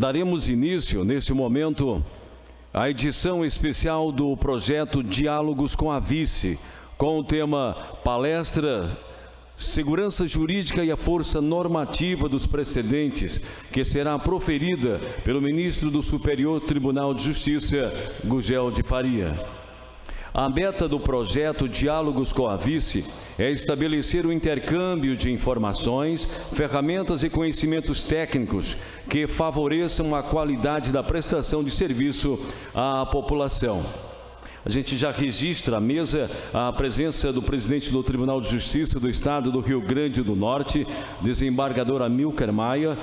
Daremos início, neste momento, à edição especial do projeto Diálogos com a Vice, com o tema Palestra Segurança Jurídica e a Força Normativa dos Precedentes, que será proferida pelo ministro do Superior Tribunal de Justiça, Gugel de Faria. A meta do projeto Diálogos com a Vice é estabelecer o intercâmbio de informações, ferramentas e conhecimentos técnicos que favoreçam a qualidade da prestação de serviço à população. A gente já registra à mesa a presença do presidente do Tribunal de Justiça do Estado do Rio Grande do Norte, desembargador Amilcar Maia,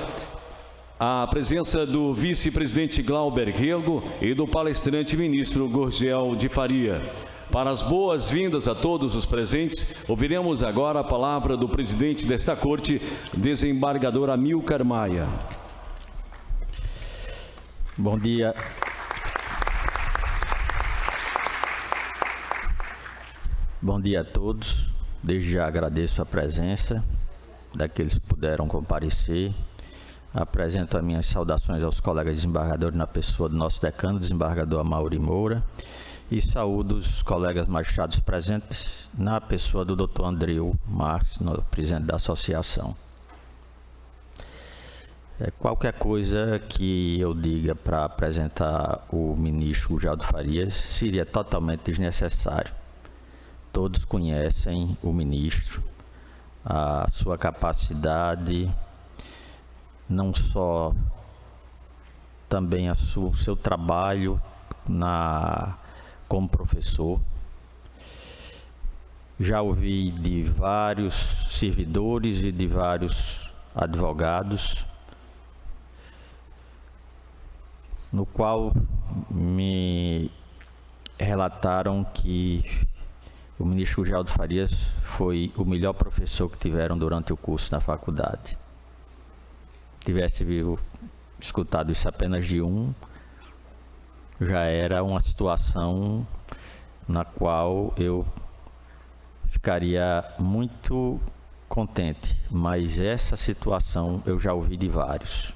a presença do vice-presidente Glauber Rego e do palestrante ministro Gugel de Faria. Para as boas-vindas a todos os presentes, ouviremos agora a palavra do presidente desta corte, desembargador Amilcar Maia. Bom dia. Bom dia a todos. Desde já agradeço a presença daqueles que puderam comparecer. Apresento as minhas saudações aos colegas desembargadores na pessoa do nosso decano, desembargador Amaury Moura, e saúdo os colegas magistrados presentes na pessoa do Dr. Andreu Marques, presidente da associação. Qualquer coisa que eu diga para apresentar o ministro Gugel de Faria seria totalmente desnecessário. Todos conhecem o ministro, a sua capacidade, não só também o seu trabalho como professor. Já ouvi de vários servidores e de vários advogados, no qual me relataram que o ministro Gugel de Faria foi o melhor professor que tiveram durante o curso na faculdade. Tivesse escutado isso apenas de um, já era uma situação na qual eu ficaria muito contente, mas essa situação eu já ouvi de vários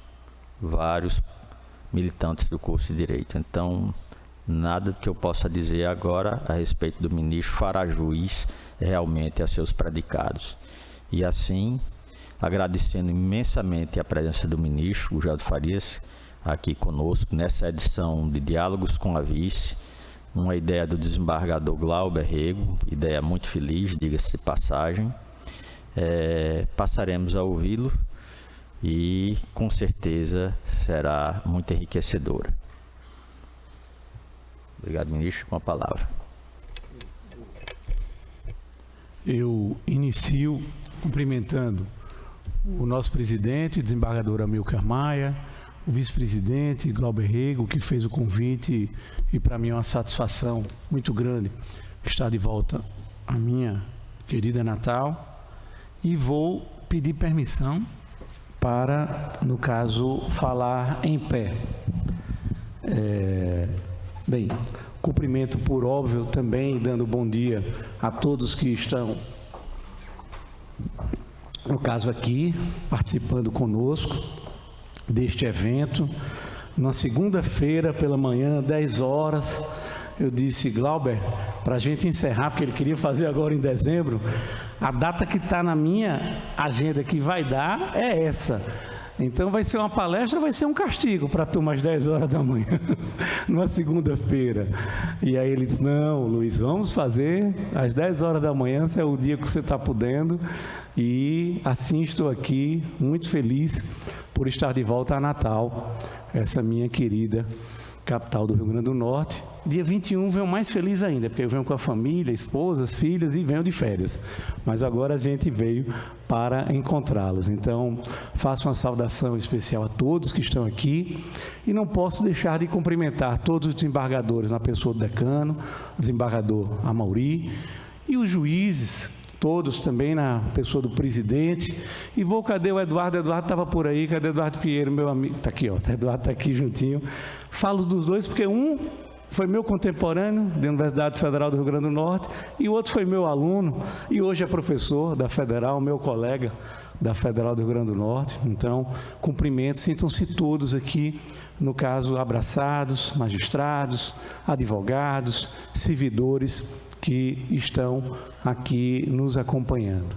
militantes do curso de Direito. Então, nada que eu possa dizer agora a respeito do ministro fará juiz realmente a seus predicados. E assim, agradecendo imensamente a presença do ministro Gugel de Faria aqui conosco nessa edição de Diálogos com a Vice, uma ideia do desembargador Glauber Rego, ideia muito feliz, diga-se de passagem. Passaremos a ouvi-lo e com certeza será muito enriquecedora. Obrigado, ministro, com a palavra. Eu inicio cumprimentando o nosso presidente, desembargador Amilcar Maia, o vice-presidente Glauber Rego, que fez o convite, e para mim é uma satisfação muito grande estar de volta à minha querida Natal, e vou pedir permissão para, no caso, falar em pé. Bem, cumprimento por óbvio também, dando bom dia a todos que estão, no caso aqui, participando conosco deste evento. Na segunda-feira, pela manhã, 10 horas, eu disse, Glauber, para a gente encerrar, porque ele queria fazer agora em dezembro, a data que está na minha agenda que vai dar é essa. Então vai ser uma palestra, vai ser um castigo para a turma às 10 horas da manhã, numa segunda-feira. E aí ele disse, não, Luiz, vamos fazer às 10 horas da manhã, se é o dia que você está podendo. E assim estou aqui, muito feliz por estar de volta a Natal, essa minha querida capital do Rio Grande do Norte. Dia 21 venho mais feliz ainda, porque eu venho com a família, esposas, filhas e venho de férias. Mas agora a gente veio para encontrá-los. Então, faço uma saudação especial a todos que estão aqui e não posso deixar de cumprimentar todos os desembargadores na pessoa do decano, o desembargador Amaury, e os juízes, todos também na pessoa do presidente. E cadê o Eduardo? Eduardo estava por aí, cadê o Eduardo Pinheiro, meu amigo? Está aqui, ó, o Eduardo está aqui juntinho. Falo dos dois porque um foi meu contemporâneo da Universidade Federal do Rio Grande do Norte, e o outro foi meu aluno, e hoje é professor da Federal, meu colega da Federal do Rio Grande do Norte. Então, cumprimento, sintam-se todos aqui, no caso, abraçados, magistrados, advogados, servidores que estão aqui nos acompanhando.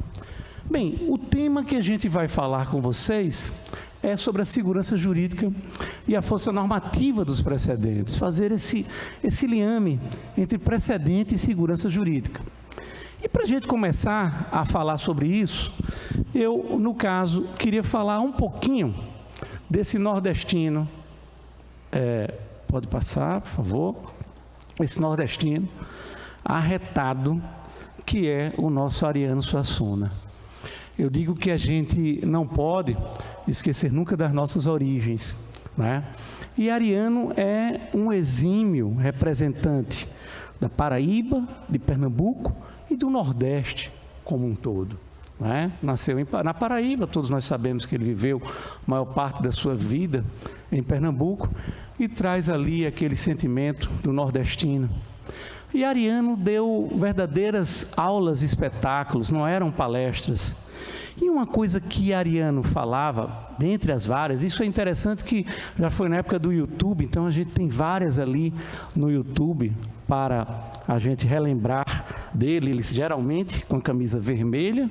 Bem, o tema que a gente vai falar com vocês é sobre a segurança jurídica e a força normativa dos precedentes, fazer esse liame entre precedente e segurança jurídica. E para a gente começar a falar sobre isso, eu, no caso, queria falar um pouquinho desse nordestino, pode passar, por favor, esse nordestino arretado, que é o nosso Ariano Suassuna. Eu digo que a gente não pode esquecer nunca das nossas origens, né? E Ariano é um exímio representante da Paraíba, de Pernambuco e do Nordeste como um todo, né? Nasceu na Paraíba, todos nós sabemos que ele viveu a maior parte da sua vida em Pernambuco e traz ali aquele sentimento do nordestino. E Ariano deu verdadeiras aulas e espetáculos, não eram palestras. E uma coisa que Ariano falava, dentre as várias, isso é interessante que já foi na época do YouTube, então a gente tem várias ali no YouTube para a gente relembrar dele. Ele geralmente com camisa vermelha,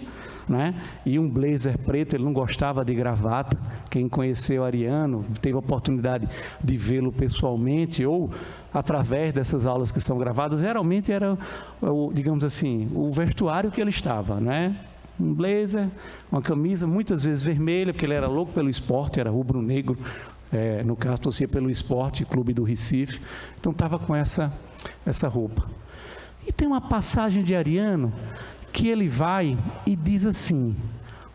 né, e um blazer preto, ele não gostava de gravata. Quem conheceu Ariano, teve a oportunidade de vê-lo pessoalmente ou através dessas aulas que são gravadas, geralmente era, digamos assim, o vestuário que ele estava, né? Um blazer, uma camisa, muitas vezes vermelha, porque ele era louco pelo esporte, era rubro-negro, no caso, torcia pelo Esporte Clube do Recife, então estava com essa roupa. E tem uma passagem de Ariano que ele vai e diz assim: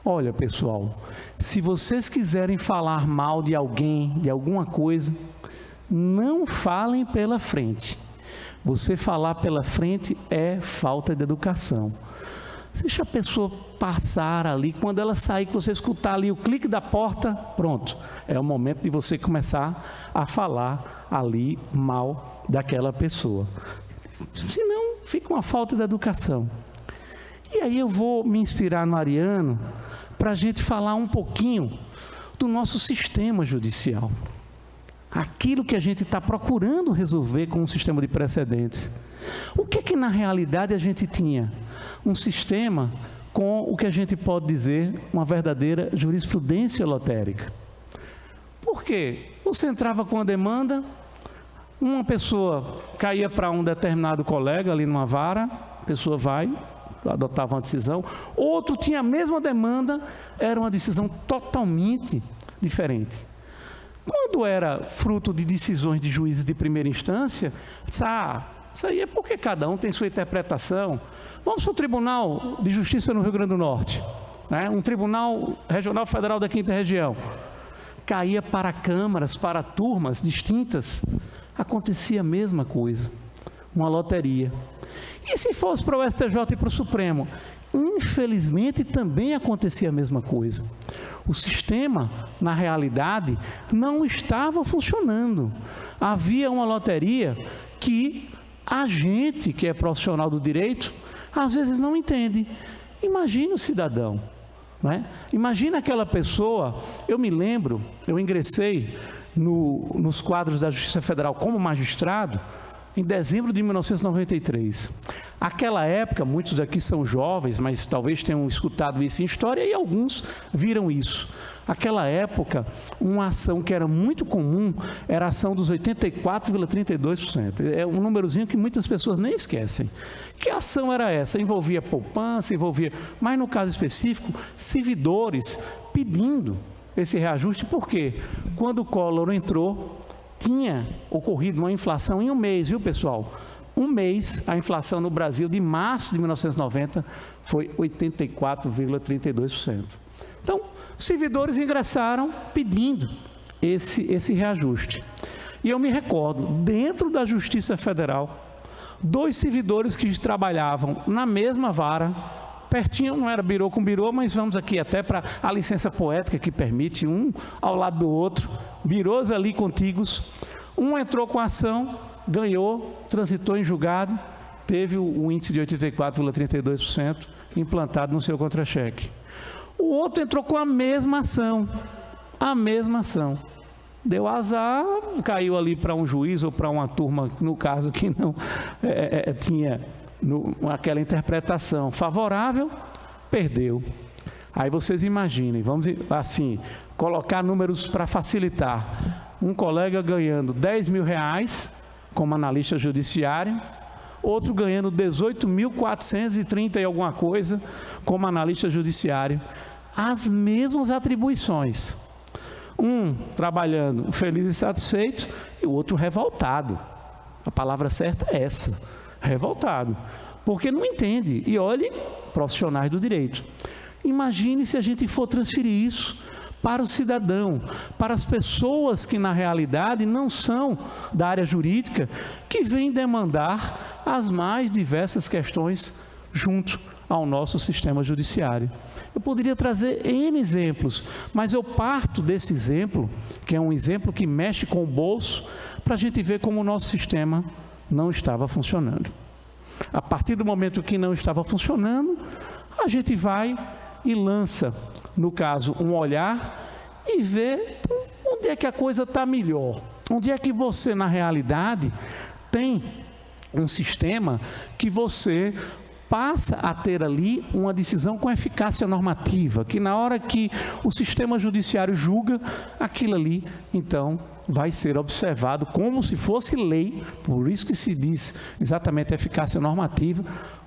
olha, pessoal, se vocês quiserem falar mal de alguém, de alguma coisa, não falem pela frente. Você falar pela frente é falta de educação. Deixa a pessoa passar ali, quando ela sair, que você escutar ali o clique da porta, pronto, é o momento de você começar a falar ali mal daquela pessoa. Senão, fica uma falta de educação. E aí eu vou me inspirar no Ariano para a gente falar um pouquinho do nosso sistema judicial. Aquilo que a gente está procurando resolver com o sistema de precedentes. O que na realidade a gente tinha? Um sistema com o que a gente pode dizer uma verdadeira jurisprudência lotérica. Por quê? Você entrava com a demanda, uma pessoa caía para um determinado colega ali numa vara, a pessoa vai, adotava uma decisão, outro tinha a mesma demanda, era uma decisão totalmente diferente. Quando era fruto de decisões de juízes de primeira instância, isso aí é porque cada um tem sua interpretação. Vamos para o Tribunal de Justiça no Rio Grande do Norte, né? Um Tribunal Regional Federal da 5ª Região. Caía para câmaras, para turmas distintas, acontecia a mesma coisa, uma loteria. E se fosse para o STJ e para o Supremo? Infelizmente também acontecia a mesma coisa. O sistema, na realidade, não estava funcionando. Havia uma loteria que a gente, que é profissional do direito, às vezes não entende. Imagina o cidadão, né? Imagina aquela pessoa. Eu me lembro, eu ingressei nos quadros da Justiça Federal como magistrado em dezembro de 1993. Aquela época, muitos daqui são jovens, mas talvez tenham escutado isso em história e alguns viram isso. Aquela época, uma ação que era muito comum era a ação dos 84,32%. É um númerozinho que muitas pessoas nem esquecem. Que ação era essa? Envolvia poupança, mas no caso específico, servidores pedindo esse reajuste. Por quê? Quando o Collor entrou, tinha ocorrido uma inflação em um mês, viu, pessoal? Um mês, a inflação no Brasil de março de 1990 foi 84,32%. Então, os servidores ingressaram pedindo esse reajuste. E eu me recordo, dentro da Justiça Federal, 2 servidores que trabalhavam na mesma vara, pertinho, não era birô com birô, mas vamos aqui até para a licença poética que permite, um ao lado do outro, birôs ali contíguos. Um entrou com a ação ganhou, transitou em julgado, teve o índice de 84,32% implantado no seu contra-cheque. O outro entrou com a mesma ação, deu azar, caiu ali para um juiz ou para uma turma, no caso que não tinha aquela interpretação favorável, perdeu. Aí vocês imaginem, vamos assim, colocar números para facilitar. Um colega ganhando R$10.000 como analista judiciário, outro ganhando 18.430 e alguma coisa como analista judiciário. As mesmas atribuições. Um trabalhando feliz e satisfeito e o outro revoltado. A palavra certa é essa, revoltado. Porque não entende. E olhe, profissionais do direito. Imagine se a gente for transferir isso para o cidadão, para as pessoas que na realidade não são da área jurídica, que vêm demandar as mais diversas questões junto ao nosso sistema judiciário. Eu poderia trazer N exemplos, mas eu parto desse exemplo, que é um exemplo que mexe com o bolso, para a gente ver como o nosso sistema não estava funcionando. A partir do momento que não estava funcionando, a gente vai e lança, no caso, um olhar e vê onde é que a coisa está melhor. Onde é que você, na realidade, tem um sistema que você passa a ter ali uma decisão com eficácia normativa, que na hora que o sistema judiciário julga, aquilo ali, então, vai ser observado como se fosse lei, por isso que se diz exatamente eficácia normativa,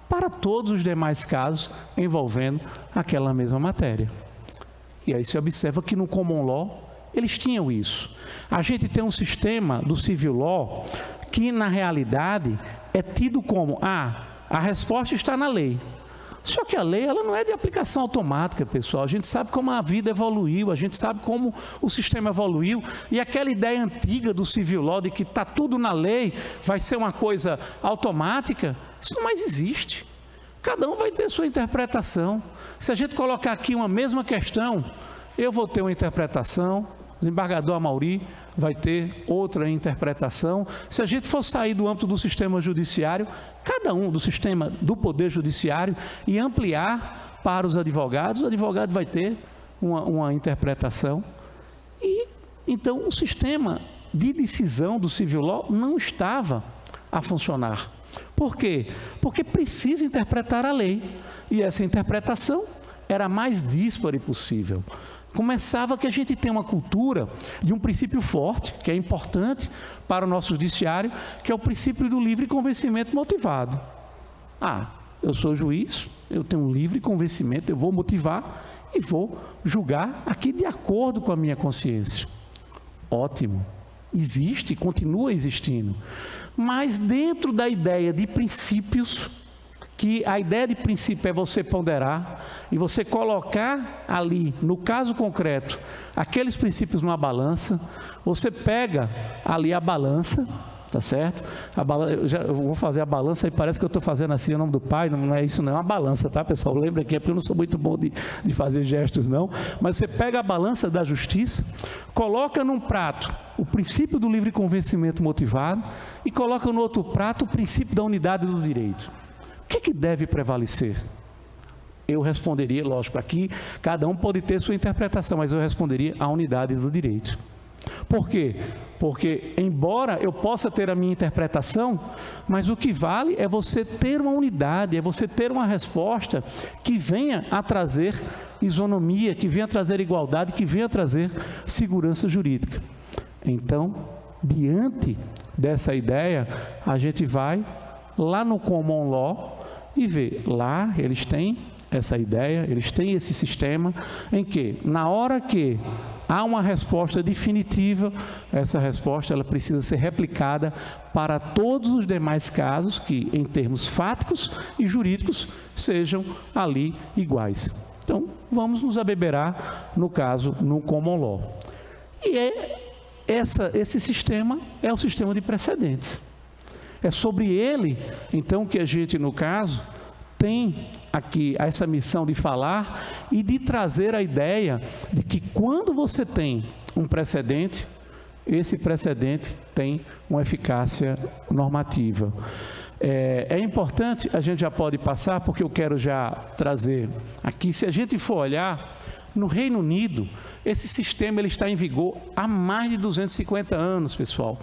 para todos os demais casos envolvendo aquela mesma matéria. E aí se observa que no Common Law eles tinham isso. A gente tem um sistema do Civil Law que na realidade é tido como, a resposta está na lei. Só que a lei ela não é de aplicação automática, pessoal. A gente sabe como a vida evoluiu, a gente sabe como o sistema evoluiu. E aquela ideia antiga do Civil Law de que está tudo na lei, vai ser uma coisa automática, isso não mais existe. Cada um vai ter sua interpretação. Se a gente colocar aqui uma mesma questão, eu vou ter uma interpretação, o desembargador Amaury vai ter outra interpretação. Se a gente for sair do âmbito do sistema judiciário, cada um do sistema do Poder Judiciário e ampliar para os advogados, o advogado vai ter uma interpretação. E então o sistema de decisão do Civil Law não estava a funcionar. Por quê? Porque precisa interpretar a lei. E essa interpretação era a mais díspare possível. Começava que a gente tem uma cultura de um princípio forte, que é importante para o nosso judiciário, que é o princípio do livre convencimento motivado. Eu sou juiz, eu tenho um livre convencimento, eu vou motivar e vou julgar aqui de acordo com a minha consciência. Ótimo. Existe, continua existindo. Mas dentro da ideia de princípios, que a ideia de princípio é você ponderar e você colocar ali, no caso concreto, aqueles princípios numa balança, você pega ali a balança, tá certo? Eu vou fazer a balança e parece que eu estou fazendo assim o nome do pai, não é isso não, é uma balança, tá pessoal? Lembra que é porque eu não sou muito bom de fazer gestos não, mas você pega a balança da justiça, coloca num prato o princípio do livre convencimento motivado e coloca no outro prato o princípio da unidade do direito. O que é que deve prevalecer? Eu responderia, lógico, aqui cada um pode ter sua interpretação, mas eu responderia a unidade do direito. Por quê? Porque, embora eu possa ter a minha interpretação, mas o que vale é você ter uma unidade, é você ter uma resposta que venha a trazer isonomia, que venha a trazer igualdade, que venha a trazer segurança jurídica. Então, diante dessa ideia, a gente vai lá no Common Law e vê, lá eles têm essa ideia, eles têm esse sistema em que, na hora que há uma resposta definitiva, essa resposta ela precisa ser replicada para todos os demais casos que, em termos fáticos e jurídicos, sejam ali iguais. Então, vamos nos abeberar, no caso, no Common Law. E esse sistema é o sistema de precedentes. É sobre ele, então, que a gente, no caso, tem aqui essa missão de falar e de trazer a ideia de que quando você tem um precedente, esse precedente tem uma eficácia normativa. É importante, a gente já pode passar, porque eu quero já trazer aqui, se a gente for olhar, no Reino Unido, esse sistema ele está em vigor há mais de 250 anos, pessoal.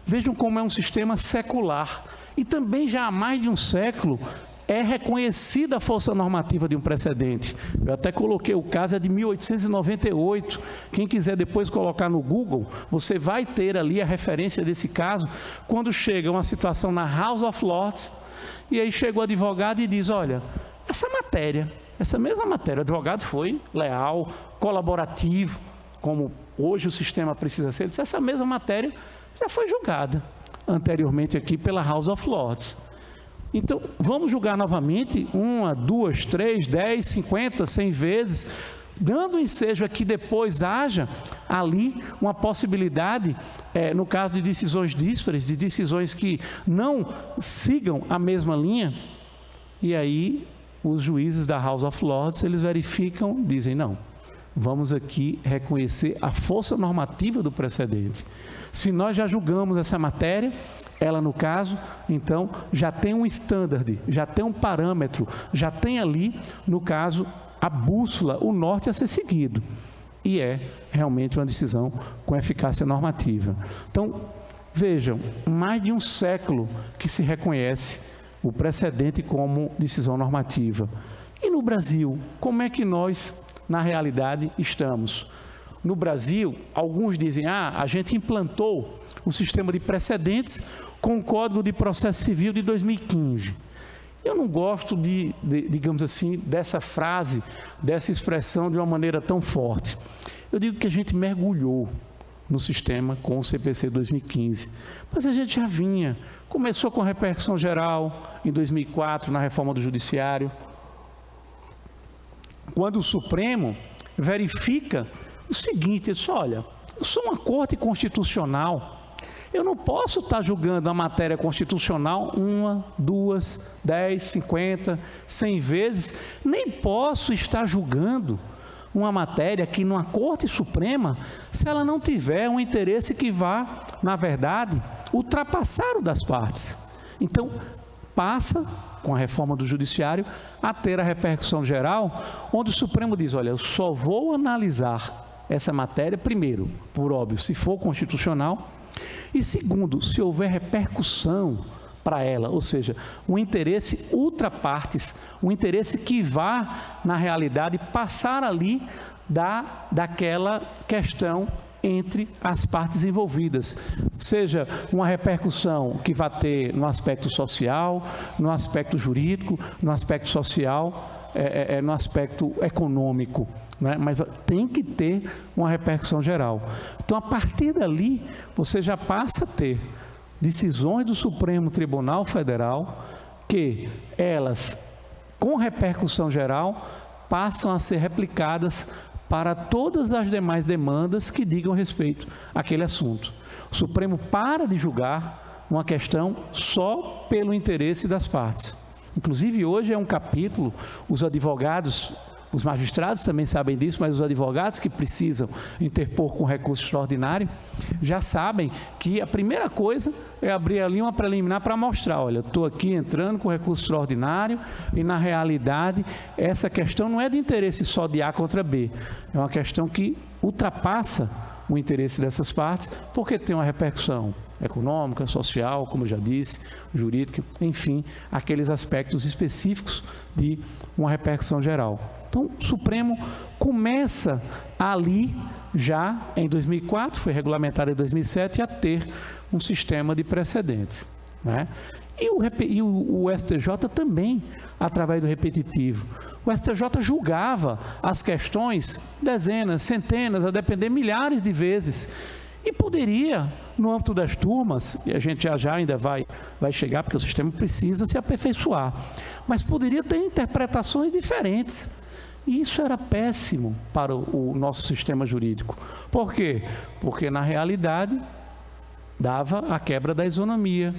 Vejam como é um sistema secular. E também já há mais de um século é reconhecida a força normativa de um precedente. Eu até coloquei o caso, é de 1898. Quem quiser depois colocar no Google, você vai ter ali a referência desse caso, quando chega uma situação na House of Lords, e aí chega o advogado e diz, olha, essa mesma matéria, o advogado foi leal, colaborativo, como hoje o sistema precisa ser, disse, essa mesma matéria já foi julgada anteriormente aqui pela House of Lords. Então, vamos julgar novamente 1, 2, 3, 10, 50, 100 vezes, dando ensejo a que depois haja ali uma possibilidade, no caso de decisões díspares, de decisões que não sigam a mesma linha, e aí os juízes da House of Lords, eles verificam, dizem, não, vamos aqui reconhecer a força normativa do precedente. Se nós já julgamos essa matéria, ela no caso, então, já tem um standard, já tem um parâmetro, já tem ali, no caso, a bússola, o norte a ser seguido. E é realmente uma decisão com eficácia normativa. Então, vejam, mais de um século que se reconhece o precedente como decisão normativa. E no Brasil, como é que nós, na realidade, estamos? No Brasil, alguns dizem, a gente implantou o sistema de precedentes com o Código de Processo Civil de 2015. Eu não gosto digamos assim, dessa frase, dessa expressão de uma maneira tão forte. Eu digo que a gente mergulhou no sistema com o CPC 2015, mas a gente já vinha, começou com a repercussão geral em 2004, na reforma do Judiciário, quando o Supremo verifica o seguinte, ele diz, olha, eu sou uma corte constitucional, eu não posso estar julgando a matéria constitucional 1, 2, 10, 50, 100 vezes, nem posso estar julgando uma matéria aqui numa Corte Suprema se ela não tiver um interesse que vá, na verdade, ultrapassar o das partes. Então, passa, com a reforma do Judiciário, a ter a repercussão geral, onde o Supremo diz, olha, eu só vou analisar essa matéria, primeiro, por óbvio, se for constitucional, e segundo, se houver repercussão para ela, ou seja, um interesse ultra partes, um interesse que vá, na realidade, passar ali daquela questão entre as partes envolvidas, seja uma repercussão que vá ter no aspecto social, no aspecto jurídico, no aspecto social, no aspecto econômico, né? Mas tem que ter uma repercussão geral. Então, a partir dali, você já passa a ter decisões do Supremo Tribunal Federal que elas, com repercussão geral, passam a ser replicadas para todas as demais demandas que digam respeito àquele assunto. O Supremo para de julgar uma questão só pelo interesse das partes. Inclusive, hoje é um capítulo, os advogados, os magistrados também sabem disso, mas os advogados que precisam interpor com recurso extraordinário, já sabem que a primeira coisa é abrir ali uma preliminar para mostrar, olha, estou aqui entrando com recurso extraordinário e, na realidade, essa questão não é de interesse só de A contra B, é uma questão que ultrapassa o interesse dessas partes, porque tem uma repercussão econômica, social, como eu já disse, jurídica, enfim, aqueles aspectos específicos de uma repercussão geral. Então, o Supremo começa ali, já em 2004, foi regulamentado em 2007, a ter um sistema de precedentes, né? E o STJ também, através do repetitivo. O STJ julgava as questões dezenas, centenas, a depender milhares de vezes. E poderia, no âmbito das turmas, e a gente já ainda vai chegar, porque o sistema precisa se aperfeiçoar, mas poderia ter interpretações diferentes. E isso era péssimo para o nosso sistema jurídico. Por quê? Porque, na realidade, dava a quebra da isonomia,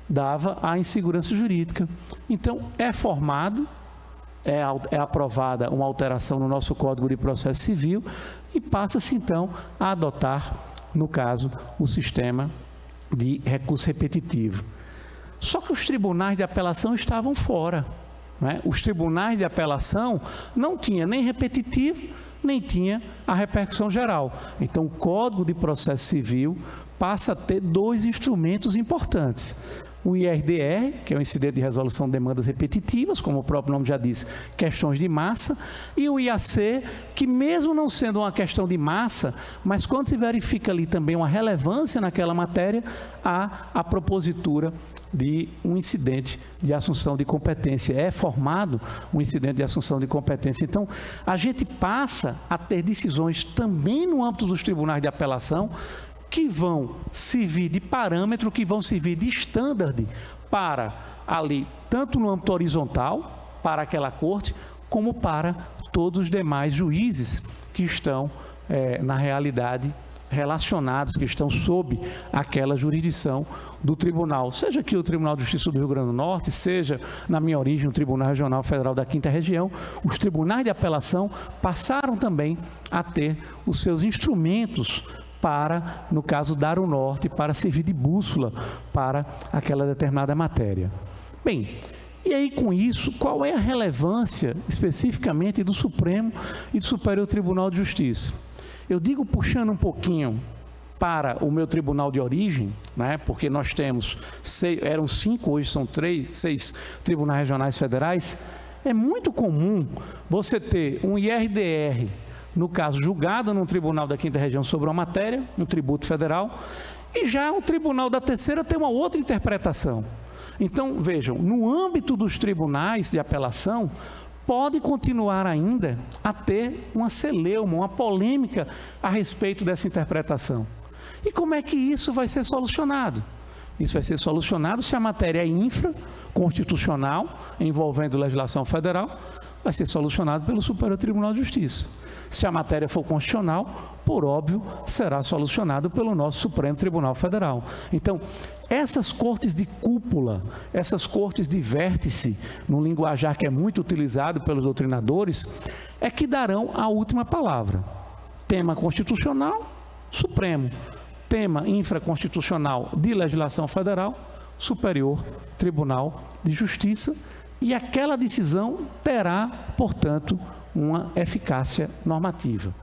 dava a insegurança jurídica. Então, é formado, é aprovada uma alteração no nosso Código de Processo Civil e passa-se, então, a adotar no caso, o sistema de recurso repetitivo. Só que os tribunais de apelação estavam fora, né? Os tribunais de apelação não tinham nem repetitivo, nem tinha a repercussão geral. Então, o Código de Processo Civil passa a ter dois instrumentos importantes. O IRDR, que é o Incidente de Resolução de Demandas Repetitivas, como o próprio nome já diz, questões de massa, e o IAC, que mesmo não sendo uma questão de massa, mas quando se verifica ali também uma relevância naquela matéria, há a propositura de um incidente de assunção de competência. É formado um incidente de assunção de competência. Então, a gente passa a ter decisões também no âmbito dos tribunais de apelação, que vão servir de parâmetro, que vão servir de standard para ali, tanto no âmbito horizontal, para aquela corte, como para todos os demais juízes que estão, na realidade, relacionados, que estão sob aquela jurisdição do tribunal, seja aqui o Tribunal de Justiça do Rio Grande do Norte, seja, na minha origem, o Tribunal Regional Federal da 5ª Região. Os tribunais de apelação passaram também a ter os seus instrumentos para, no caso, dar o norte, para servir de bússola para aquela determinada matéria. Bem, e aí com isso, qual é a relevância especificamente do Supremo e do Superior Tribunal de Justiça? Eu digo puxando um pouquinho para o meu tribunal de origem, né, porque nós temos, eram 5, hoje são 6 tribunais regionais federais. É muito comum você ter um IRDR, no caso, julgado num tribunal da 5ª Região sobre uma matéria, um tributo federal, e já o tribunal da 3ª tem uma outra interpretação. Então, vejam, no âmbito dos tribunais de apelação, pode continuar ainda a ter uma celeuma, uma polêmica a respeito dessa interpretação. E como é que isso vai ser solucionado? Isso vai ser solucionado se a matéria é infraconstitucional, envolvendo legislação federal, vai ser solucionado pelo Superior Tribunal de Justiça. Se a matéria for constitucional, por óbvio, será solucionado pelo nosso Supremo Tribunal Federal. Então, essas cortes de cúpula, essas cortes de vértice, num linguajar que é muito utilizado pelos doutrinadores, é que darão a última palavra. Tema constitucional, Supremo. Tema infraconstitucional de legislação federal, Superior Tribunal de Justiça, e aquela decisão terá, portanto, uma eficácia normativa.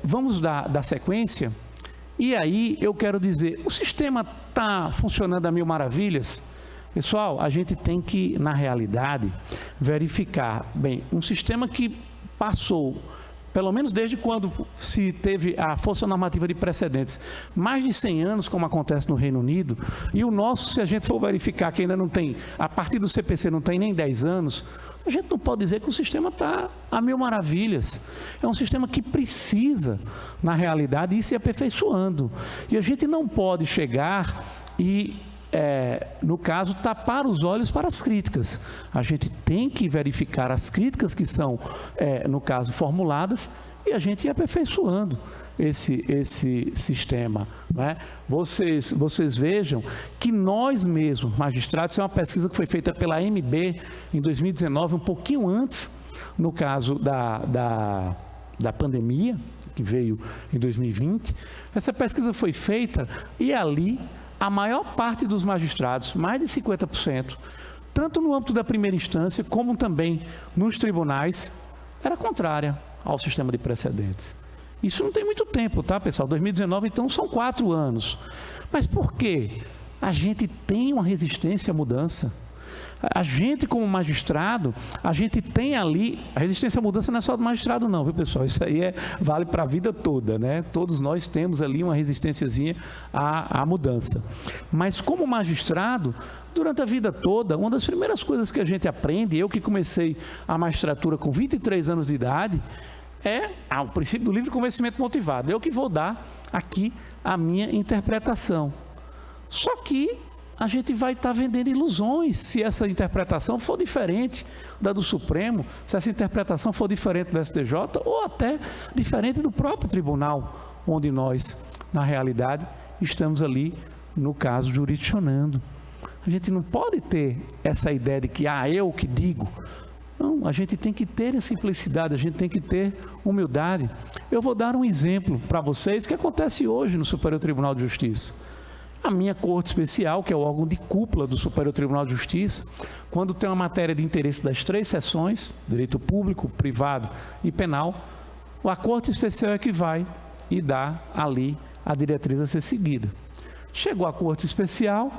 Vamos dar sequência, e aí eu quero dizer, o sistema está funcionando a mil maravilhas? Pessoal, a gente tem que, na realidade, verificar, bem, um sistema que passou, pelo menos desde quando se teve a força normativa de precedentes, mais de 100 anos, como acontece no Reino Unido, e o nosso, se a gente for verificar que ainda não tem, a partir do CPC não tem nem 10 anos, a gente não pode dizer que o sistema está a mil maravilhas. É um sistema que precisa, na realidade, ir se aperfeiçoando. E a gente não pode chegar e, no caso, tapar os olhos para as críticas. A gente tem que verificar as críticas que são, no caso, formuladas, e a gente ir aperfeiçoando esse sistema, né? Vocês vejam que nós mesmos, magistrados, é uma pesquisa que foi feita pela AMB em 2019, um pouquinho antes, no caso da pandemia, que veio em 2020. Essa pesquisa foi feita e ali a maior parte dos magistrados, mais de 50%, tanto no âmbito da primeira instância, como também nos tribunais, era contrária ao sistema de precedentes. Isso não tem muito tempo, tá, pessoal? 2019, então, são 4 anos. Mas por quê? A gente tem uma resistência à mudança. A gente, como magistrado, a gente tem ali... A resistência à mudança não é só do magistrado, não, viu, pessoal? Isso aí vale para a vida toda, né? Todos nós temos ali uma resistênciazinha à mudança. Mas, como magistrado, durante a vida toda, uma das primeiras coisas que a gente aprende, eu que comecei a magistratura com 23 anos de idade, o princípio do livre convencimento motivado. Eu que vou dar aqui a minha interpretação. Só que a gente vai estar vendendo ilusões se essa interpretação for diferente da do Supremo, se essa interpretação for diferente do STJ ou até diferente do próprio tribunal, onde nós, na realidade, estamos ali, no caso, jurisdicionando. A gente não pode ter essa ideia de que, eu que digo. Não, a gente tem que ter a simplicidade, a gente tem que ter humildade. Eu vou dar um exemplo para vocês que acontece hoje no Superior Tribunal de Justiça. A minha Corte Especial, que é o órgão de cúpula do Superior Tribunal de Justiça, quando tem uma matéria de interesse das 3 seções, direito público, privado e penal, a Corte Especial é que vai e dá ali a diretriz a ser seguida. Chegou a Corte Especial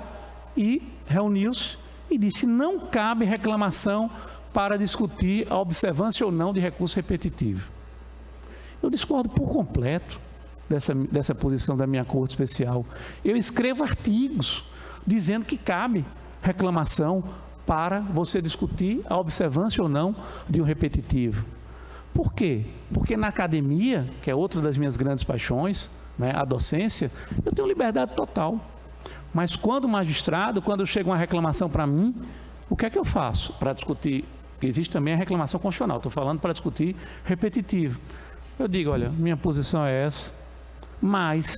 e reuniu-se e disse: não cabe reclamação para discutir a observância ou não de recurso repetitivo. Eu discordo por completo dessa posição da minha Corte Especial. Eu escrevo artigos dizendo que cabe reclamação para você discutir a observância ou não de um repetitivo. Por quê? Porque na academia, que é outra das minhas grandes paixões, né, a docência, eu tenho liberdade total. Mas quando magistrado, quando chega uma reclamação para mim, o que é que eu faço para discutir? Existe também a reclamação constitucional, estou falando para discutir repetitivo. Eu digo: olha, minha posição é essa, mas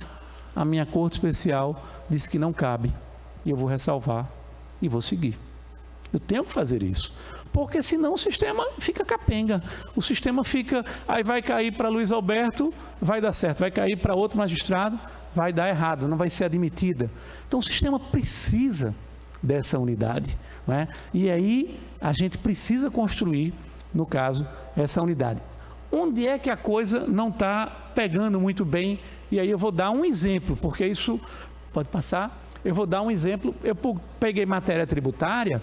a minha Corte Especial disse que não cabe, e eu vou ressalvar e vou seguir. Eu tenho que fazer isso, porque senão o sistema fica capenga, o sistema fica, aí vai cair para Luiz Alberto, vai dar certo, vai cair para outro magistrado, vai dar errado, não vai ser admitida. Então o sistema precisa dessa unidade, né? E aí a gente precisa construir, no caso, essa unidade. Onde é que a coisa não está pegando muito bem? E aí eu vou dar um exemplo, porque isso pode passar. Eu vou dar um exemplo. Eu peguei matéria tributária,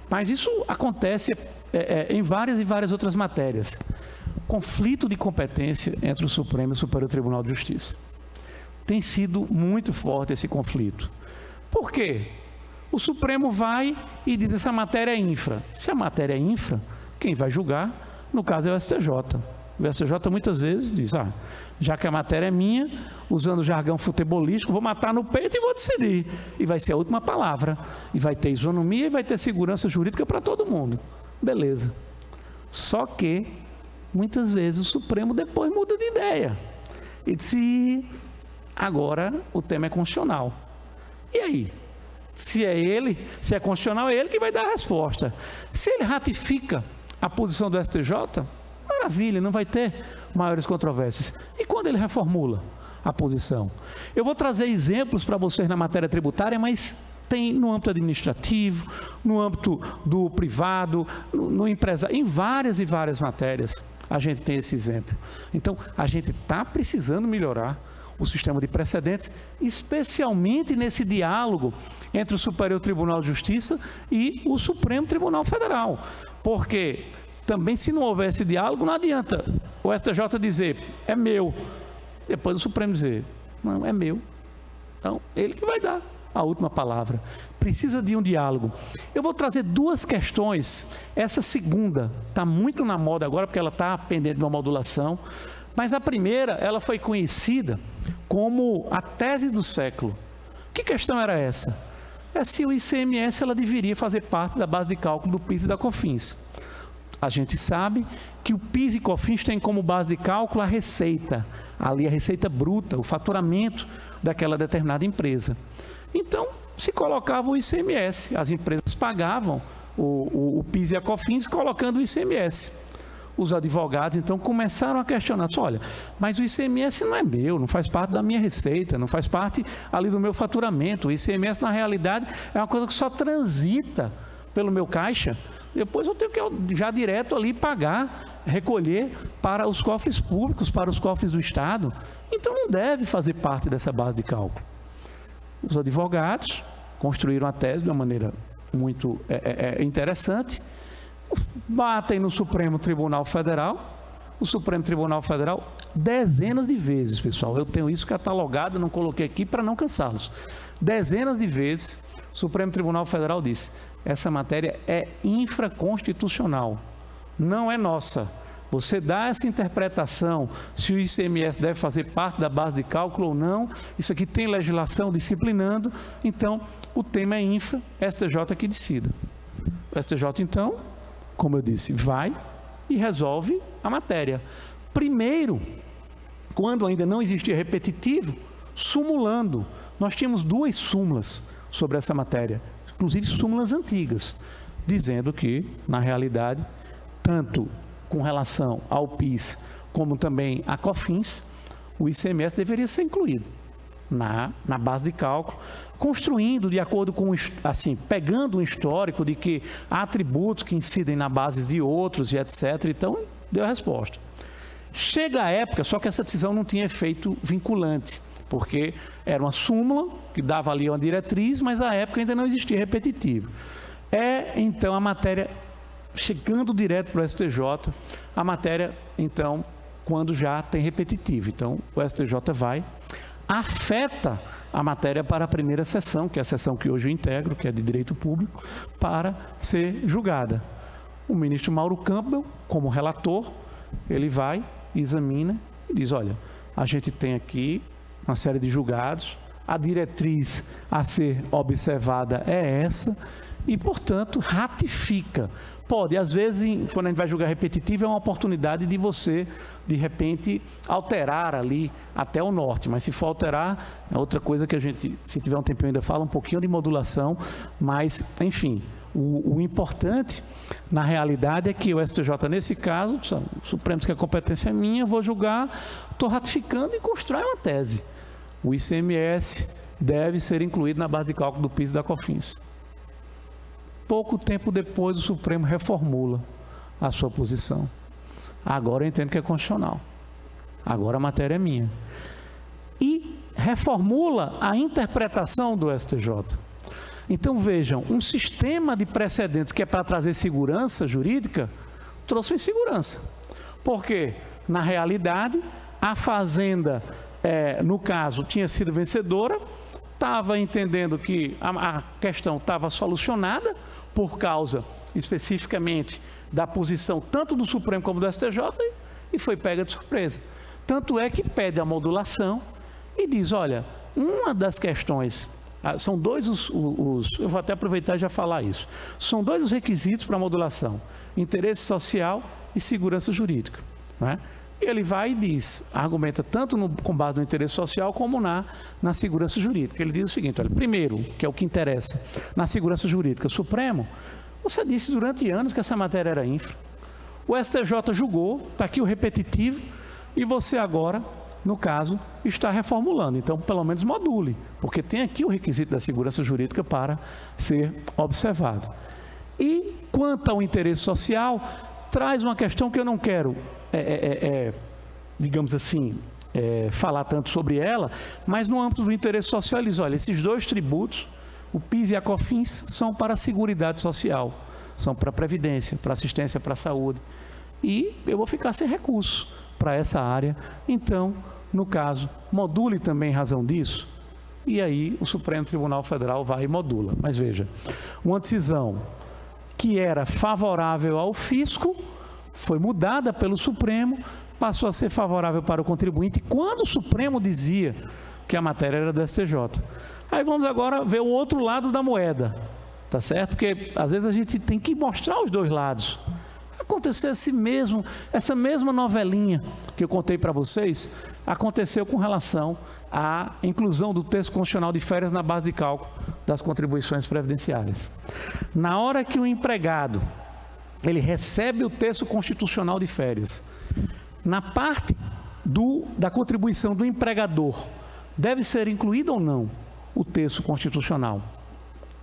mas isso acontece em várias e várias outras matérias. Conflito de competência entre o Supremo e o Superior Tribunal de Justiça. Tem sido muito forte esse conflito. Por quê? O Supremo vai e diz: essa matéria é infra. Se a matéria é infra, quem vai julgar, no caso, é o STJ. O STJ muitas vezes diz: já que a matéria é minha, usando o jargão futebolístico, vou matar no peito e vou decidir. E vai ser a última palavra. E vai ter isonomia e vai ter segurança jurídica para todo mundo. Beleza. Só que, muitas vezes, o Supremo depois muda de ideia. E disse: agora o tema é constitucional. E aí? Se é ele, se é constitucional, é ele que vai dar a resposta. Se ele ratifica a posição do STJ, maravilha, não vai ter maiores controvérsias. E quando ele reformula a posição? Eu vou trazer exemplos para vocês na matéria tributária, mas tem no âmbito administrativo, no âmbito do privado, no empresário, em várias e várias matérias a gente tem esse exemplo. Então, a gente está precisando melhorar o sistema de precedentes, especialmente nesse diálogo entre o Superior Tribunal de Justiça e o Supremo Tribunal Federal. Porque também, se não houver esse diálogo, não adianta o STJ dizer: é meu. Depois o Supremo dizer: não, é meu. Então, ele que vai dar a última palavra. Precisa de um diálogo. Eu vou trazer 2 questões. Essa segunda está muito na moda agora, porque ela está pendente de uma modulação. Mas a primeira, ela foi conhecida como a tese do século. Que questão era essa? É se o ICMS ela deveria fazer parte da base de cálculo do PIS e da COFINS. A gente sabe que o PIS e COFINS tem como base de cálculo a receita, ali a receita bruta, o faturamento daquela determinada empresa. Então, se colocava o ICMS, as empresas pagavam o PIS e a COFINS colocando o ICMS. Os advogados, então, começaram a questionar: olha, mas o ICMS não é meu, não faz parte da minha receita, não faz parte ali do meu faturamento. O ICMS, na realidade, é uma coisa que só transita pelo meu caixa. Depois eu tenho que já direto ali pagar, recolher para os cofres públicos, para os cofres do Estado. Então, não deve fazer parte dessa base de cálculo. Os advogados construíram a tese de uma maneira muito interessante, batem no Supremo Tribunal Federal. O Supremo Tribunal Federal, dezenas de vezes, pessoal, eu tenho isso catalogado, não coloquei aqui para não cansá-los. Dezenas de vezes, o Supremo Tribunal Federal disse: essa matéria é infraconstitucional, não é nossa. Você dá essa interpretação, se o ICMS deve fazer parte da base de cálculo ou não, isso aqui tem legislação disciplinando, então o tema é infra, STJ que decida. O STJ, então, como eu disse, vai e resolve a matéria. Primeiro, quando ainda não existia repetitivo, sumulando. Nós tínhamos 2 súmulas sobre essa matéria, inclusive súmulas antigas, dizendo que, na realidade, tanto com relação ao PIS como também a COFINS, o ICMS deveria ser incluído na base de cálculo, construindo de acordo com, assim, pegando um histórico de que há tributos que incidem na base de outros e etc. Então, deu a resposta. Chega a época, só que essa decisão não tinha efeito vinculante, porque era uma súmula que dava ali uma diretriz, mas à época ainda não existia repetitivo. Então, a matéria, chegando direto para o STJ, a matéria, então, quando já tem repetitivo. Então, o STJ vai, afeta a matéria para a primeira sessão, que é a sessão que hoje eu integro, que é de Direito Público, para ser julgada. O ministro Mauro Campbell, como relator, ele vai, examina e diz, olha, a gente tem aqui uma série de julgados, a diretriz a ser observada é essa e, portanto, ratifica. Pode, às vezes, quando a gente vai julgar repetitivo, é uma oportunidade de você, de repente, alterar ali até o norte. Mas se for alterar, é outra coisa que a gente, se tiver um tempinho ainda fala um pouquinho de modulação, mas, enfim, o importante, na realidade, é que o STJ, nesse caso, o Supremo diz que a competência é minha, eu vou julgar, estou ratificando e constrói uma tese. O ICMS deve ser incluído na base de cálculo do PIS e da COFINS. Pouco tempo depois, o Supremo reformula a sua posição. Agora eu entendo que é constitucional. Agora a matéria é minha. E reformula a interpretação do STJ. Então, vejam, um sistema de precedentes que é para trazer segurança jurídica, trouxe insegurança. Porque, na realidade, a Fazenda, no caso, tinha sido vencedora, estava entendendo que a questão estava solucionada, por causa, especificamente, da posição tanto do Supremo como do STJ, e foi pega de surpresa. Tanto é que pede a modulação e diz, olha, uma das questões, são dois eu vou até aproveitar e já falar isso, são dois os requisitos para a modulação, interesse social e segurança jurídica, né? Ele vai e diz, argumenta tanto com base no interesse social como na segurança jurídica. Ele diz o seguinte, olha, primeiro, que é o que interessa, na segurança jurídica, Supremo, você disse durante anos que essa matéria era infra. O STJ julgou, está aqui o repetitivo, e você agora, no caso, está reformulando. Então, pelo menos module, porque tem aqui o requisito da segurança jurídica para ser observado. E, quanto ao interesse social, traz uma questão que eu não quero digamos assim, falar tanto sobre ela, mas no âmbito do interesse social, eles, olha, esses dois tributos, o PIS e a COFINS, são para a Seguridade Social, são para a Previdência, para assistência para a saúde, e eu vou ficar sem recurso para essa área, então, no caso, module também em razão disso, e aí o Supremo Tribunal Federal vai e modula. Mas veja, uma decisão que era favorável ao fisco, foi mudada pelo Supremo, passou a ser favorável para o contribuinte, quando o Supremo dizia que a matéria era do STJ. Aí vamos agora ver o outro lado da moeda, tá certo? Porque às vezes a gente tem que mostrar os dois lados. Aconteceu essa mesma novelinha que eu contei para vocês, aconteceu com relação à inclusão do texto constitucional de férias na base de cálculo das contribuições previdenciárias. Na hora que o empregado ele recebe o texto constitucional de férias, na parte da contribuição do empregador, deve ser incluído ou não o texto constitucional?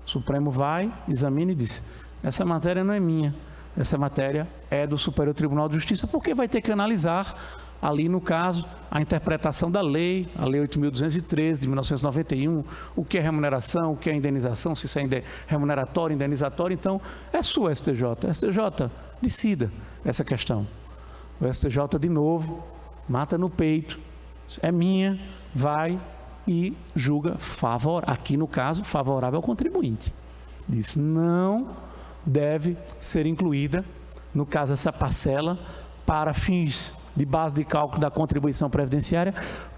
O Supremo vai, examina e diz, essa matéria não é minha, essa matéria é do Superior Tribunal de Justiça, porque vai ter que analisar ali, no caso, a interpretação da lei, a Lei 8.213 de 1991, o que é remuneração, o que é indenização, se isso é remuneratório, indenizatório. Então, é sua STJ. STJ, decida essa questão. O STJ, de novo, mata no peito, é minha, vai e julga aqui no caso, favorável ao contribuinte. Diz, não deve ser incluída, no caso, essa parcela, para fins de base de cálculo da contribuição previdenciária,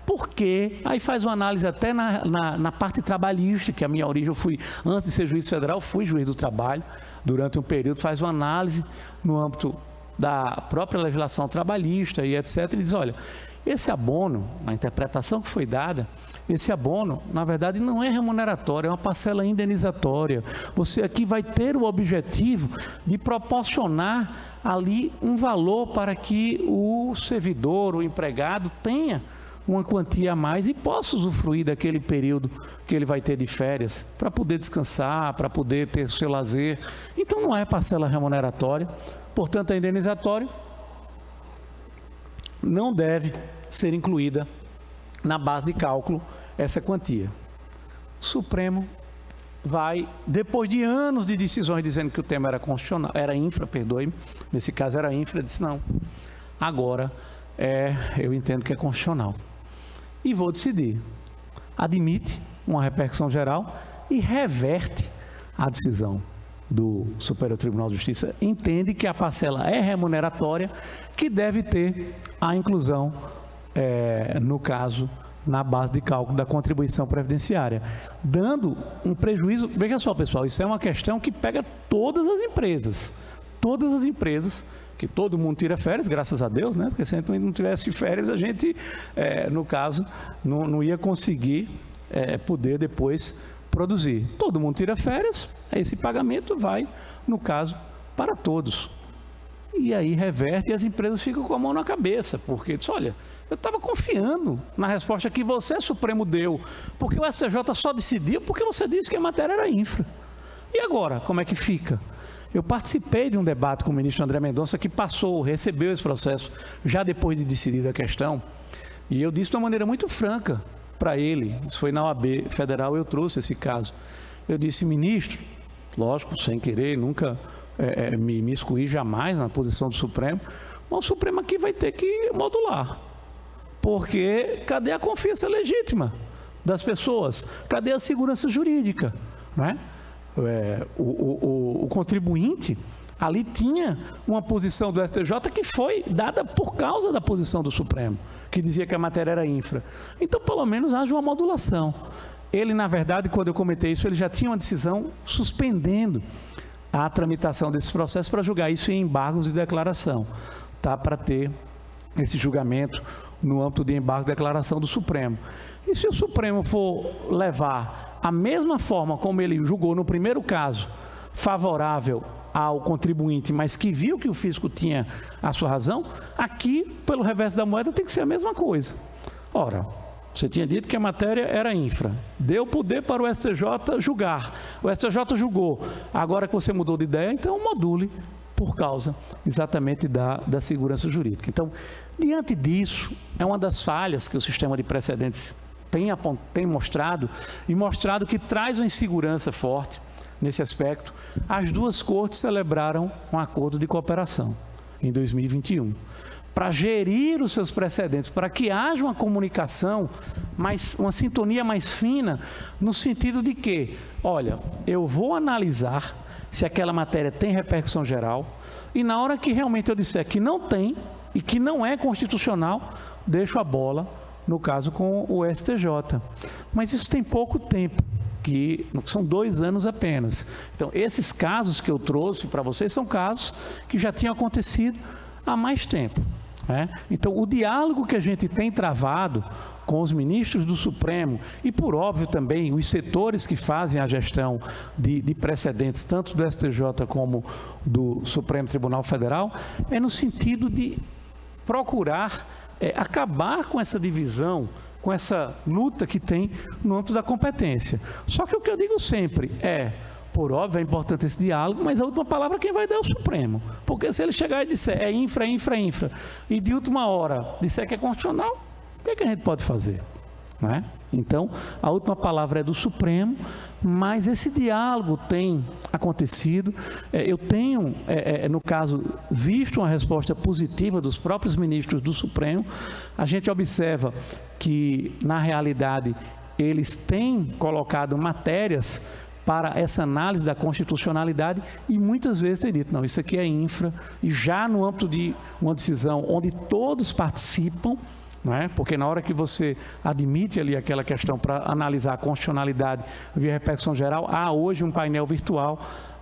porque aí faz uma análise até na parte trabalhista, que a minha origem, eu fui, antes de ser juiz federal, fui juiz do trabalho, durante um período, faz uma análise no âmbito da própria legislação trabalhista e etc. E diz, olha, esse abono, a interpretação que foi dada, esse abono, na verdade, não é remuneratório, é uma parcela indenizatória. Você aqui vai ter o objetivo de proporcionar ali um valor para que o servidor, o empregado, tenha uma quantia a mais e possa usufruir daquele período que ele vai ter de férias, para poder descansar, para poder ter o seu lazer. Então, não é parcela remuneratória, portanto, é indenizatório. Não deve ser incluída na base de cálculo essa quantia. O Supremo vai, depois de anos de decisões dizendo que o tema era constitucional, era infra, perdoe-me, nesse caso era infra, disse não, agora eu entendo que é constitucional. E vou decidir. Admite uma repercussão geral e reverte a decisão do Superior Tribunal de Justiça, entende que a parcela é remuneratória, que deve ter a inclusão, no caso, na base de cálculo da contribuição previdenciária, dando um prejuízo. Veja só, pessoal, isso é uma questão que pega todas as empresas, que todo mundo tira férias, graças a Deus, né? Porque se a gente não tivesse férias, a gente, no caso, não ia conseguir poder depois produzir. Todo mundo tira férias, esse pagamento vai, no caso, para todos. E aí reverte e as empresas ficam com a mão na cabeça, porque diz, olha, eu estava confiando na resposta que você, Supremo, deu, porque o STJ só decidiu porque você disse que a matéria era infra. E agora, como é que fica? Eu participei de um debate com o ministro André Mendonça, que recebeu esse processo já depois de decidida a questão, e eu disse de uma maneira muito franca para ele, isso foi na OAB Federal, eu trouxe esse caso. Eu disse, ministro, lógico, sem querer, nunca me excluí jamais na posição do Supremo, mas o Supremo aqui vai ter que modular, porque cadê a confiança legítima das pessoas? Cadê a segurança jurídica? Não é? O contribuinte ali tinha uma posição do STJ que foi dada por causa da posição do Supremo, que dizia que a matéria era infra. Então, pelo menos, haja uma modulação. Ele, na verdade, quando eu comentei isso, ele já tinha uma decisão suspendendo a tramitação desse processo para julgar isso em embargos de declaração, tá? Para ter esse julgamento no âmbito de embargos de declaração do Supremo. E se o Supremo for levar a mesma forma como ele julgou no primeiro caso, favorável ao contribuinte, mas que viu que o fisco tinha a sua razão, aqui, pelo reverso da moeda, tem que ser a mesma coisa. Ora, você tinha dito que a matéria era infra, deu poder para o STJ julgar, o STJ julgou, agora que você mudou de ideia, então module por causa exatamente da segurança jurídica. Então, diante disso, é uma das falhas que o sistema de precedentes tem mostrado, e mostrado que traz uma insegurança forte nesse aspecto. As duas cortes celebraram um acordo de cooperação em 2021, para gerir os seus precedentes, para que haja uma comunicação, uma sintonia mais fina, no sentido de que, olha, eu vou analisar se aquela matéria tem repercussão geral, e na hora que realmente eu disser que não tem, e que não é constitucional, deixo a bola, no caso, com o STJ. Mas isso tem pouco tempo, que são 2 anos apenas. Então, esses casos que eu trouxe para vocês são casos que já tinham acontecido há mais tempo, né? Então, o diálogo que a gente tem travado com os ministros do Supremo e, por óbvio, também os setores que fazem a gestão de precedentes, tanto do STJ como do Supremo Tribunal Federal, é no sentido de procurar acabar com essa divisão, com essa luta que tem no âmbito da competência. Só que o que eu digo sempre por óbvio, é importante esse diálogo, mas a última palavra quem vai dar é o Supremo. Porque se ele chegar e disser infra, e de última hora disser que é constitucional, o que a gente pode fazer? Não é? Então, a última palavra é do Supremo, mas esse diálogo tem acontecido. Eu tenho, no caso, visto uma resposta positiva dos próprios ministros do Supremo. A gente observa que, na realidade, eles têm colocado matérias para essa análise da constitucionalidade e muitas vezes tem dito, não, isso aqui é infra, e já no âmbito de uma decisão onde todos participam, não é? Porque na hora que você admite ali aquela questão para analisar a constitucionalidade via repercussão geral, há hoje um painel virtual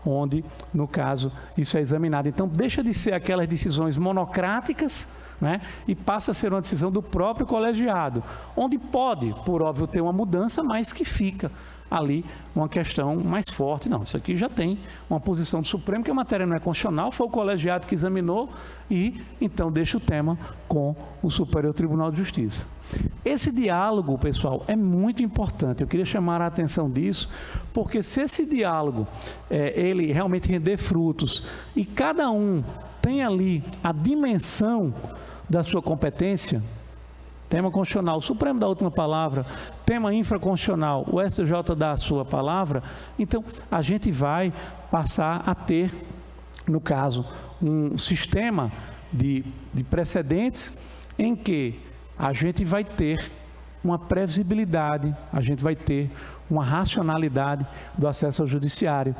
onde, no caso, isso é examinado. Então, deixa de ser aquelas decisões monocráticas, né, e passa a ser uma decisão do próprio colegiado, onde pode, por óbvio, ter uma mudança, mas que fica ali uma questão mais forte. Não, isso aqui já tem uma posição do Supremo, que a matéria não é constitucional, foi o colegiado que examinou e, então, deixa o tema com o Superior Tribunal de Justiça. Esse diálogo, pessoal, é muito importante. Eu queria chamar a atenção disso, porque se esse diálogo, ele realmente render frutos e cada um tem ali a dimensão da sua competência, tema constitucional, o Supremo dá a última palavra, tema infraconstitucional, o STJ dá a sua palavra, então a gente vai passar a ter, no caso, um sistema de precedentes em que a gente vai ter uma previsibilidade, a gente vai ter uma racionalidade do acesso ao judiciário.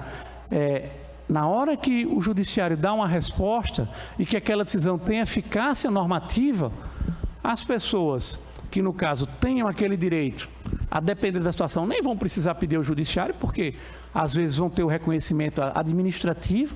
Na hora que o judiciário dá uma resposta e que aquela decisão tem eficácia normativa, as pessoas que, no caso, tenham aquele direito, a depender da situação, nem vão precisar pedir ao judiciário, porque às vezes vão ter o reconhecimento administrativo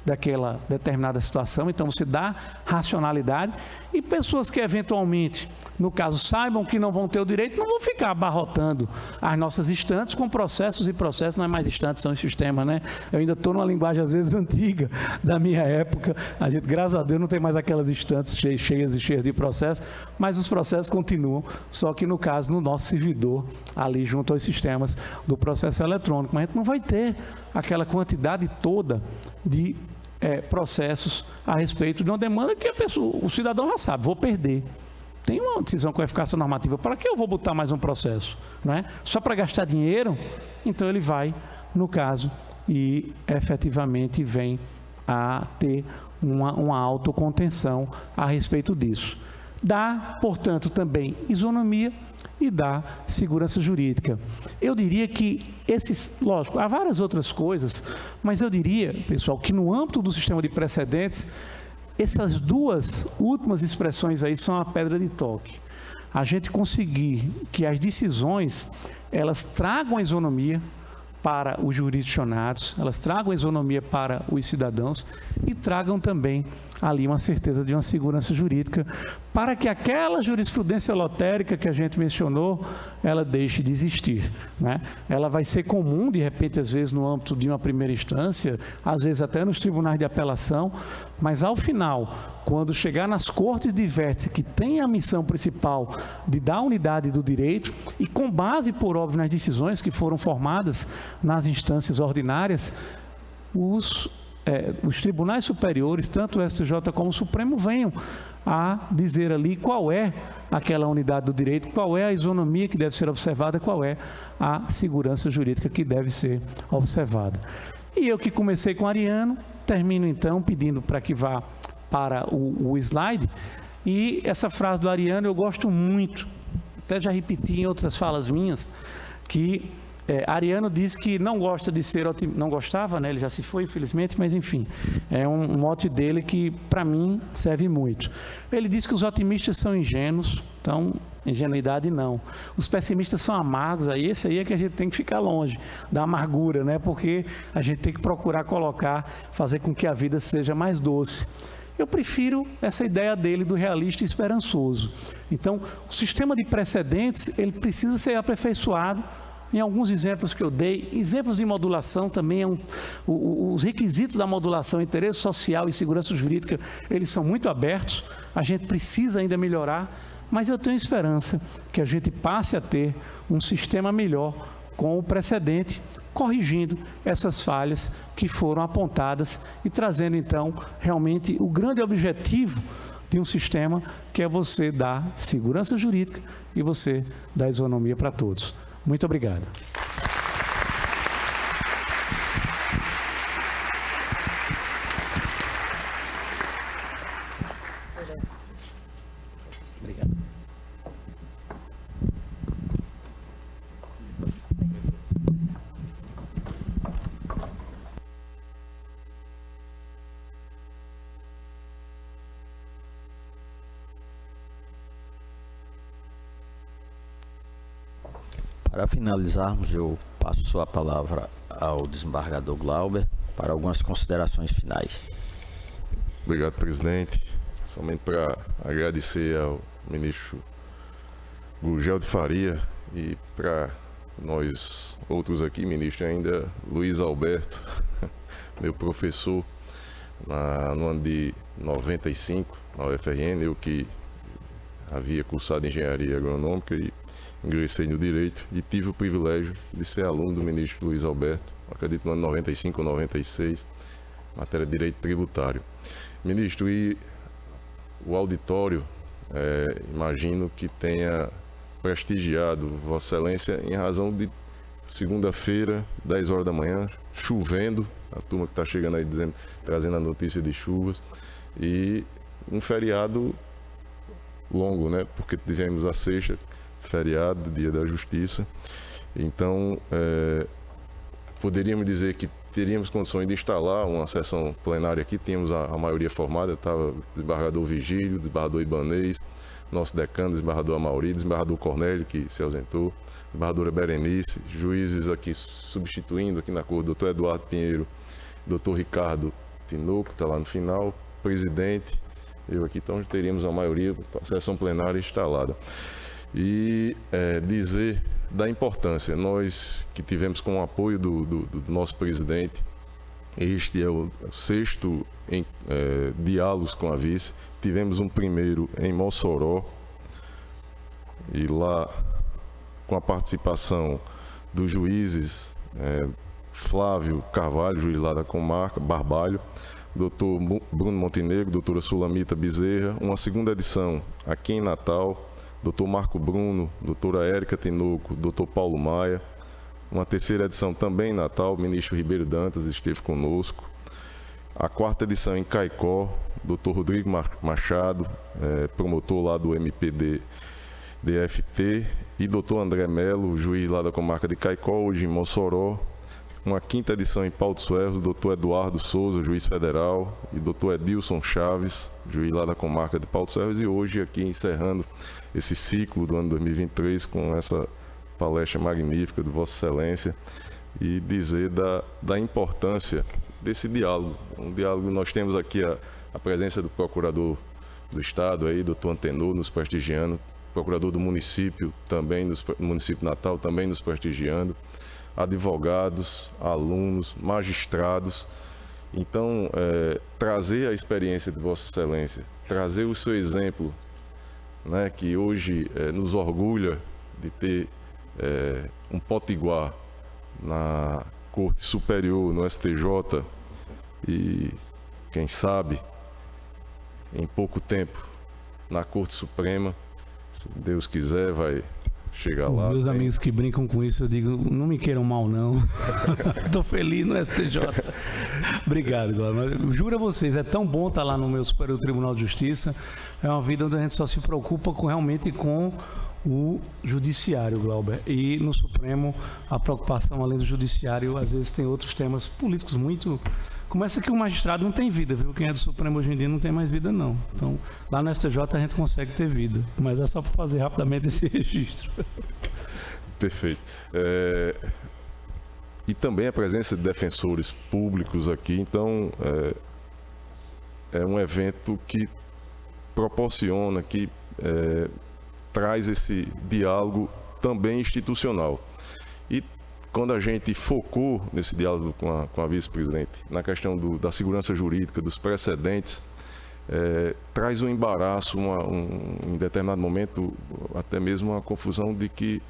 daquela determinada situação, então você dá racionalidade, e pessoas que eventualmente, no caso, saibam que não vão ter o direito, não vão ficar abarrotando as nossas estantes com processos e processos, não é mais estantes, são sistemas, né? Eu ainda estou numa linguagem, às vezes, antiga da minha época, a gente, graças a Deus, não tem mais aquelas estantes cheias e cheias de processos, mas os processos continuam, só que, no caso, no nosso servidor, ali junto aos sistemas do processo eletrônico, mas a gente não vai ter aquela quantidade toda de processos a respeito de uma demanda que o cidadão já sabe, vou perder. Tem uma decisão com eficácia normativa, para que eu vou botar mais um processo? Não é? Só para gastar dinheiro? Então ele vai, no caso, e efetivamente vem a ter uma autocontenção a respeito disso. Dá, portanto, também isonomia e dá segurança jurídica. Eu diria que lógico, há várias outras coisas, mas eu diria, pessoal, que no âmbito do sistema de precedentes, essas duas últimas expressões aí são a pedra de toque. A gente conseguir que as decisões, elas tragam a isonomia para os jurisdicionados, elas tragam a isonomia para os cidadãos e tragam também ali uma certeza de uma segurança jurídica para que aquela jurisprudência lotérica que a gente mencionou, ela deixe de existir, né? Ela vai ser comum, de repente, às vezes no âmbito de uma primeira instância, às vezes até nos tribunais de apelação, mas ao final, quando chegar nas cortes de vértice, que tem a missão principal de dar unidade do direito, e com base, por óbvio, nas decisões que foram formadas nas instâncias ordinárias, os tribunais superiores, tanto o STJ como o Supremo, venham a dizer ali qual é aquela unidade do direito, qual é a isonomia que deve ser observada, qual é a segurança jurídica que deve ser observada. E eu que comecei com Ariano, termino então pedindo para que vá para o slide, e essa frase do Ariano eu gosto muito, até já repeti em outras falas minhas, que Ariano diz que não gosta de ser otimista, não gostava, né? Ele já se foi, infelizmente, mas enfim, é um mote dele que para mim serve muito. Ele diz que os otimistas são ingênuos, então ingenuidade não. Os pessimistas são amargos, aí esse aí é que a gente tem que ficar longe da amargura, né? Porque a gente tem que procurar fazer com que a vida seja mais doce. Eu prefiro essa ideia dele do realista e esperançoso. Então, o sistema de precedentes, ele precisa ser aperfeiçoado. Em alguns exemplos que eu dei, exemplos de modulação também, os requisitos da modulação, interesse social e segurança jurídica, eles são muito abertos, a gente precisa ainda melhorar, mas eu tenho esperança que a gente passe a ter um sistema melhor com o precedente, corrigindo essas falhas que foram apontadas e trazendo então realmente o grande objetivo de um sistema, que é você dar segurança jurídica e você dar isonomia para todos. Muito obrigado. Obrigado. Para finalizarmos, eu passo a palavra ao desembargador Glauber, para algumas considerações finais. Obrigado, presidente. Somente para agradecer ao ministro Gurgel de Faria e para nós outros aqui, ministro, ainda Luiz Alberto, meu professor no ano de 95, na UFRN, eu que havia cursado Engenharia Agronômica e ingressei no Direito e tive o privilégio de ser aluno do ministro Luiz Alberto, acredito no ano 95 ou 96, matéria de Direito Tributário. Ministro, e o auditório, imagino que tenha prestigiado Vossa Excelência em razão de segunda-feira, 10 horas da manhã, chovendo, a turma que está chegando aí trazendo a notícia de chuvas, e um feriado longo, né? Porque tivemos a sexta, feriado, Dia da Justiça. Então, poderíamos dizer que teríamos condições de instalar uma sessão plenária aqui, tínhamos a maioria formada, estava o desembargador Vigílio, desembargador Ibanez, nosso decano, desembargador Amauri, desembargador Cornélio, que se ausentou, desembargadora Berenice, juízes aqui substituindo aqui na cor, doutor Eduardo Pinheiro, doutor Ricardo Tinoco, que está lá no final, presidente, eu aqui, então teríamos a maioria, a sessão plenária instalada. E dizer da importância, nós que tivemos com o apoio do nosso presidente, este é o 6º diálogos com a vice, tivemos um primeiro em Mossoró, e lá com a participação dos juízes Flávio Carvalho, juiz lá da comarca, Barbalho, doutor Bruno Montenegro, doutora Sulamita Bezerra, uma segunda edição aqui em Natal, doutor Marco Bruno, doutora Érica Tinoco, doutor Paulo Maia, uma terceira edição também em Natal, o ministro Ribeiro Dantas esteve conosco, a 4ª edição em Caicó, doutor Rodrigo Machado, promotor lá do MPD DFT, e doutor André Melo, juiz lá da comarca de Caicó, hoje em Mossoró, uma 5ª edição em Pau dos Ferros, doutor Eduardo Souza, juiz federal, e doutor Edilson Chaves, juiz lá da comarca de Pau dos Ferros, e hoje aqui encerrando esse ciclo do ano 2023 com essa palestra magnífica de Vossa Excelência, e dizer da importância desse diálogo. Um diálogo, nós temos aqui a presença do procurador do Estado, aí, doutor Antenor, nos prestigiando, procurador do município, também no município de Natal, também nos prestigiando, advogados, alunos, magistrados. Então, trazer a experiência de Vossa Excelência, trazer o seu exemplo, né, que hoje nos orgulha de ter um potiguar na Corte Superior, no STJ, e quem sabe, em pouco tempo, na Corte Suprema, se Deus quiser, vai chegar lá. Meus amigos que brincam com isso, eu digo, não me queiram mal não. Estou feliz no STJ. Obrigado, Glauber. Juro a vocês, é tão bom estar lá no meu Superior Tribunal de Justiça. É uma vida onde a gente só se preocupa realmente com o judiciário, Glauber. E no Supremo, a preocupação além do judiciário, às vezes tem outros temas políticos muito... Começa que o magistrado não tem vida, viu? Quem é do Supremo hoje em dia não tem mais vida, não. Então, lá no STJ a gente consegue ter vida. Mas é só para fazer rapidamente esse registro. Perfeito. E também a presença de defensores públicos aqui. Então, é um evento que proporciona, que traz esse diálogo também institucional. E quando a gente focou nesse diálogo com a vice-presidente, na questão da segurança jurídica, dos precedentes, traz um embaraço, em determinado momento, até mesmo uma confusão de que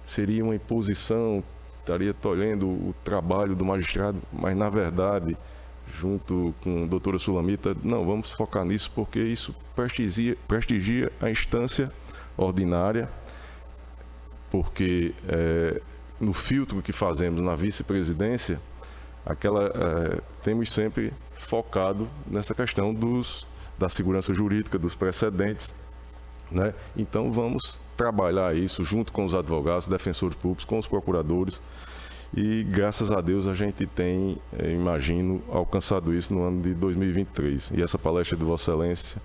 seria uma imposição, estaria tolhendo o trabalho do magistrado, mas na verdade, junto com a doutora Sulamita, não, vamos focar nisso porque isso prestigia a instância ordinária, porque no filtro que fazemos na vice-presidência, temos sempre focado nessa questão da segurança jurídica, dos precedentes, né? Então vamos trabalhar isso junto com os advogados, defensores públicos, com os procuradores, e graças a Deus a gente tem, imagino, alcançado isso no ano de 2023. E essa palestra de Vossa Excelência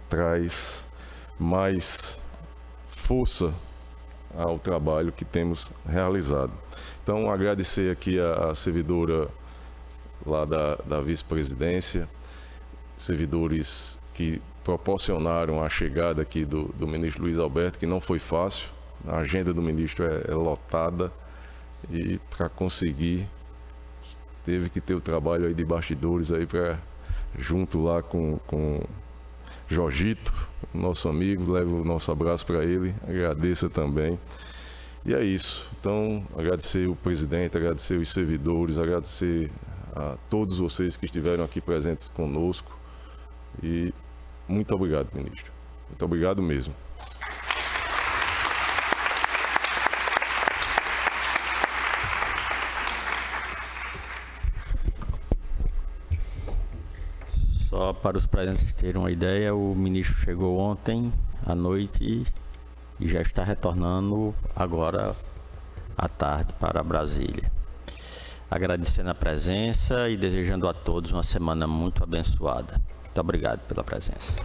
traz mais força ao trabalho que temos realizado. Então, agradecer aqui a servidora lá da vice-presidência, servidores que proporcionaram a chegada aqui do ministro Luiz Alberto, que não foi fácil. A agenda do ministro é lotada e para conseguir teve que ter o trabalho aí de bastidores aí para junto lá com Jorgito, nosso amigo, levo o nosso abraço para ele, agradeça também. E é isso. Então, agradecer o presidente, agradecer os servidores, agradecer a todos vocês que estiveram aqui presentes conosco. E muito obrigado, ministro. Muito obrigado mesmo. Só para os presentes terem uma ideia, o ministro chegou ontem à noite e já está retornando agora à tarde para Brasília. Agradecendo a presença e desejando a todos uma semana muito abençoada. Muito obrigado pela presença.